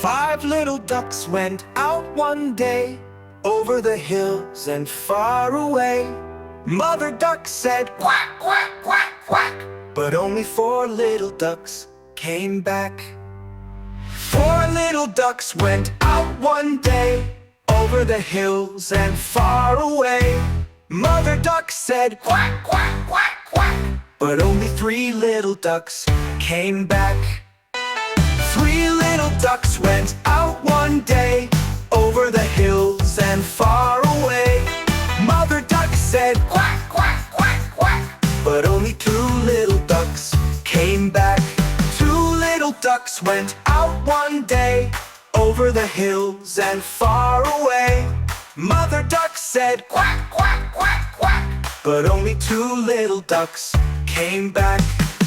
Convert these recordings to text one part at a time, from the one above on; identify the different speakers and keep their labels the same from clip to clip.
Speaker 1: Five little ducks went out one day, over the hills and far away. Mother duck said, quack, quack, quack, quack, but only four little ducks came back. Four little ducks went out one day, over the hills and far away. Mother duck said, quack, quack, quack, quack, but only three little ducks came back. Three little ducks went out one day, over the hills and far away. Mother duck said, quack, quack, quack, quack, but only two little ducks came back. Two little ducks went out one day, over the hills and far away. Mother duck said, quack, quack, quack, quack, but only two little ducks came back.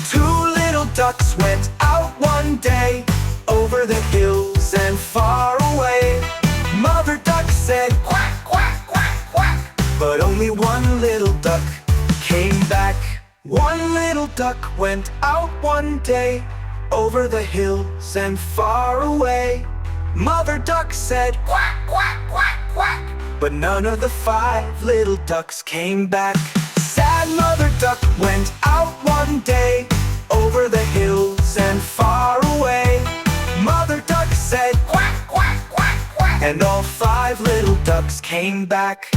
Speaker 1: Two little ducks went out one day, over the hills and far away. Mother duck said, quack, quack, quack, quack, but only one little duck came back. One little duck went out one day, over the hills and far away. Mother duck said, quack, quack, quack, quack, but none of the five little ducks came back. Sad mother duck went out one day, over the hills and far away. Mother duck said, quack, quack, quack, quack, and all five little ducks came back.